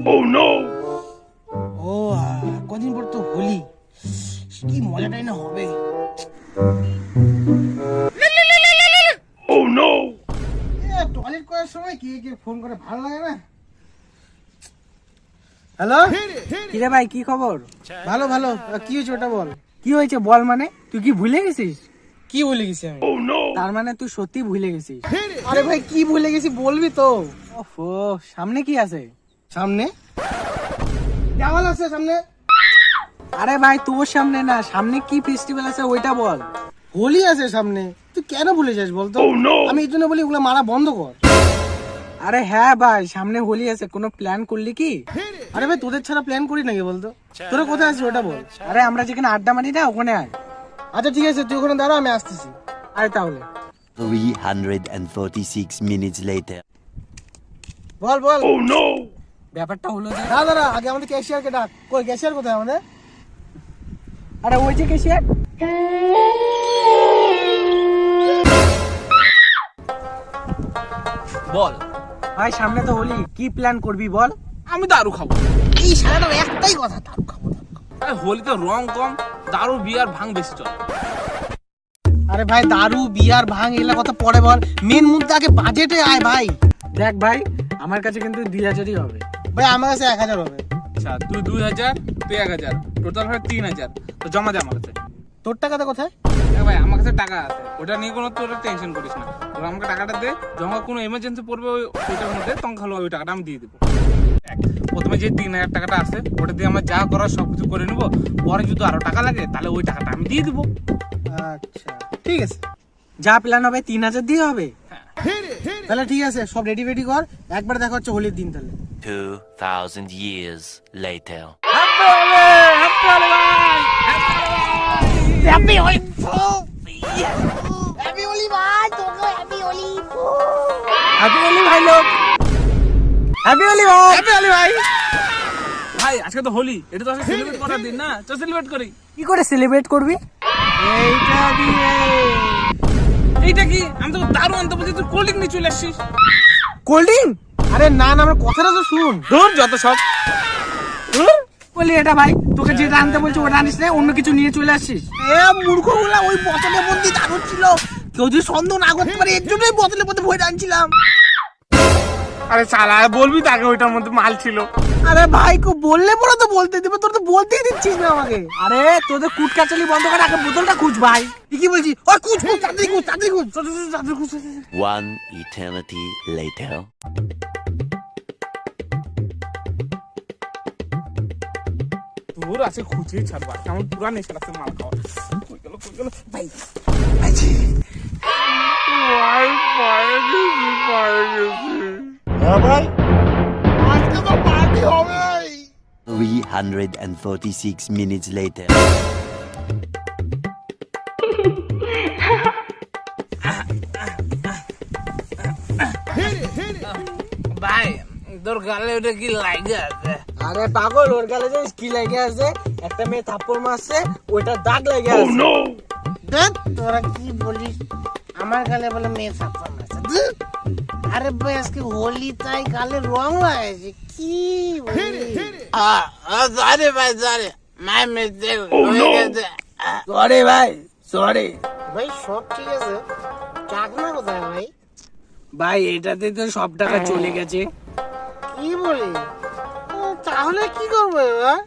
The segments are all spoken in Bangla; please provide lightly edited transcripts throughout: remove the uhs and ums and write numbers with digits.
ও কদিন পর তো হোলি, কি মজাটাই না হবে। টয়লেট করার সময় কে কে ফোন করে ভালো লাগে না। হ্যালো, কিরে ভাই কি খবর? ভালো ভালো। কি হয়েছে ওটা বল। কি হয়েছে বল, মানে তুই কি ভুলে গেছিস? কি ভুলে গেছি আমি? তার মানে তুই সত্যি ভুলে গেছিস? আরে ভাই কি ভুলে গেছি বলবি তো। ওফো, সামনে কি আছে? সামনে দেওয়াল আছে সামনে। আরে ভাই তোর সামনে না, সামনে কি ফেস্টিভ্যাল আছে ওইটা বল। হোলি আছে সামনে, তুই কেন ভুলে যাস বলতো? আমি এই জন্য বলি ওগুলো মারা বন্ধ কর। আরে হ্যাঁ ভাই, সামনে হোলি আছে, কোনো প্ল্যান করলি কি? আরে ভাই তোদের ছাড়া প্ল্যান করি নাকি বলতো? তোরা কোথায় আছিস ওটা বল। আরে আমরা যেখানে আড্ডা মারি না ওখানে আয়। আচ্ছা ঠিক আছে, তুই ওখানে দাঁড়া, আমি আসতেছি। আয় তাহলে। 346 minutes later. বল বল। ব্যাপারটা হলো যে, দাঁড়া দাঁড়া, আগে আমাদের ক্যাশিয়ারকে ডাক। কই ক্যাশিয়ার কোথায় আমাদের? আরে ওই যে কেশিয়ার। বল। ভাই সামনে তো হোলি, কি প্ল্যান করবি বল। আমি দারু খাবো। এই সারাটার একটাই কথা, দারু খাবো দারু খাবো। আরে হোলিতে রং কম, দারু বিয়ার ভাঙ বেশি চলে। আরে ভাই দারু বিয়ার ভাঙ এগুলা কথা পরে বল, মেন মুদ্দা আগে বাজেটে আয় ভাই। দেখ ভাই, আমার কাছে কিন্তু 2000ই হবে। ভাই আমার কাছে 1000 হবে। আচ্ছা তুই 2000, তুই 1000, টোটাল হয় 3000। তো জমা দে আমার কাছে। তোর টাকাটা কোথায়? ভাই আমার কাছে টাকা আছে, ওটা নিয়ে কোনো তোর টেনশন করিস না। তোর আমাকে টাকাটা দে, যখন কোনো এমার্জেন্সি পড়বে ওইটার মধ্যে তখন খালো ওই টাকাটা আমি দিয়ে দেবো। প্রথমে যে 3000 টাকাটা আছে ওটা দিয়ে আমরা যা করার সবকিছু করে নেবো। পরে যদি আরো টাকা লাগে তাহলে ওই টাকাটা আমি দিয়ে দেবো। আচ্ছা ঠিক আছে, যা প্ল্যান হবে 3000 দিয়ে হবে। তাহলে ঠিক আছে, সব রেডি রেডি কর, একবার দেখা হচ্ছে হোলির দিন তাহলে। 2000 years later. Happy Holi happy Holi ভাই, তোকে হ্যাপি হোলি। হ্যাপি হোলি ভাই লোক, হ্যাপি হোলি ভাই। হ্যাপি হোলি ভাই। ভাই আজকে তো হোলি, এটা তো আজকে সেলিব্রেট করার দিন না, তো সেলিব্রেট করি। কি করে সেলিব্রেট করবি? এইটা দিয়ে। এইটা কি? আমি তো দারু আনতে বলছি, তুই কোল্ড ড্রিঙ্ক নিয়ে চলে আসছিস। Cold drink? আরে না না, আমার কথাটা তো শুন। ধুর যত সব। বলি এটা ভাই, তোকে যেটা আনতে বলছি ওটা আনিস না, অন্য কিছু নিয়ে চলে আসছিস। এ মূর্খগুলা, ওই বোতলের মধ্যে দারু ছিল, কেউ যদি সন্দেহ না করতে পারে এর জন্যই বোতলের মধ্যে ভরে আনছিলাম। আরে শালা বলবি তাকে ওইটার মধ্যে মাল ছিল। আরে ভাই কো বললে পরে তো বলতে দিবে, তোর তো বলতেই দিচ্ছিস না আমাকে। আরে তোদের কুটকাচালি বন্ধ করে আগে বোতলটা খুঁজ ভাই। তুই কি বলছিস? ওই কুচ কুচ, তাড়াতাড়ি কুচ, তাড়াতাড়ি কুচ, তাড়াতাড়ি কুচ। One eternity later. তোর আছে খুঁজেই ছাড়বা, কেমন পুরা নেশা লাগছে মাল খাওয়া। কই গেল ভাই হ্যাঁ ভাই, আজকে তো পার্টি হবে। 346 minutes later. ভাই তোর গালে ওটা কি লাগে আছে? আরে পাগল, ওর গালে জানিস কি লেগে আছে? একটা মেয়ে থাপ্পড় মারছে, ওইটা দাগ লেগে আছে। দেখ তোরা কি বলিস, আমার গালে বলে মেয়ে ছাপা আছে। আরে ভাই আজকে হোলি, তাই গালে রং লাগাইছে। কি সরি ভাই সরি, মাই মিস্টেক। সরি ভাই, সরি ভাই, সব ঠিক আছে, চাকমা কোথায় ভাই? ভাই। এটাতে তো সব টাকা চলে গেছে। কি বলি? তাহলে কি করবো এবার?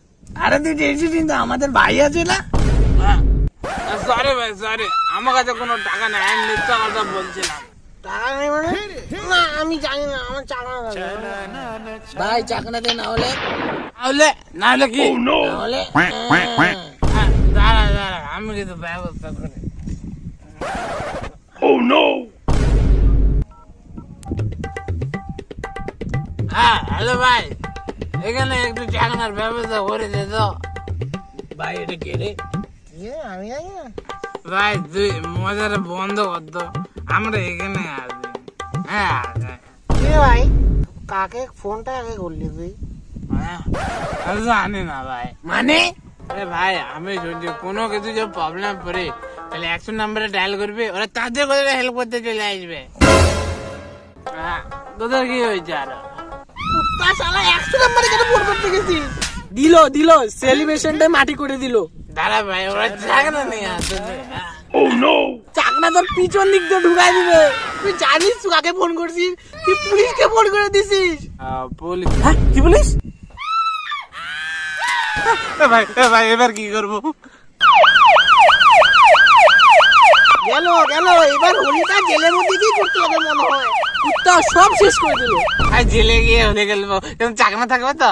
আরে তুই টেনশন নিস না, আমাদের ভাই আছে না। সরি ভাই সরি, আমার কাছে কোনো টাকা নেই, আমি মিথ্যা কথা বলছিলাম। টাকা নেই মানে? না আমি জানি না, আমার চাকমা ভাই চাকনা দে, না হলে না হলে কি? না হলে দাঁড়া দাঁড়া, আমি কিন্তু ব্যবস্থা করি। হ্যাঁ হ্যালো ভাই, এখানে একটু চাকনার ব্যবস্থা করে দে তো। ভাই এটা কে রে? আমি জানি না ভাই তুই মজাটা বন্ধ কর তো, আমরা এখানে আছি। হ্যাঁ কে ভাই, কাকে ফোনটা আগে করলি তুই? আমি জানি না ভাই। মানে আরে ভাই আমি শুনছি কোনো কিছু যে প্রবলেম পড়ে তাহলে 100 নাম্বারে ডায়াল করবে, ওরা তাদের করে হেল্প করতে চলে আসবে। তোদের কি হয়েছে? আর কুত্তা কুত্তা শালা 100 নম্বরে কেন ফোন করতে গেছিস? দিল সেলিব্রেশনটা মাটি করে দিল। দাঁড়া ভাই, ওরা চাকনা নিয়ে আসে। চাকনা তোর পিছন দিক দিয়ে ঢুকাই দিবে। তুই জানিস তুই কাকে ফোন করছিস? তুই পুলিশকে ফোন করে দিছিস। পুলিশ? হ্যাঁ কি বলিস? ভাই এবার কি করবো? গেল এবার হোলিটা জেলের মধ্যে কি করতে হবে মনে হয়। কুত্তা সব শেষ করে দিল। ভাই জেলে গিয়ে হলে গেলবো, কিন্তু চাকনা থাকবে তো?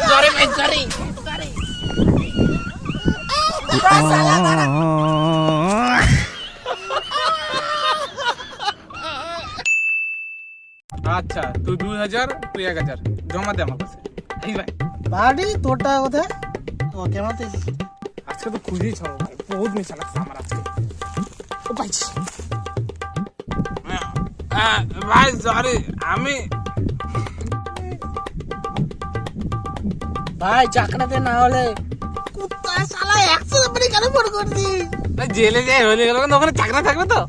সরি ভাই, সরি। আচ্ছা তুই 2000, তুই 1000 জমা দে আমার কাছে। এই ভাই বাড়ি তোর টাকা কোথায়? ও কেমন তুই? আজকে তো খুঁজেই ছাড়ো ভাই, বহুত মিশা লাগছে আমার আজকে। ও পাইছি। ভাই সরি, আমি ভাই চাকনাতে না হলে কুত্তা শালা 100 নম্বরে কেন ফোন করছিস? জেলে যাই হলে গেল, ওখানে চাকনা থাকবে তো?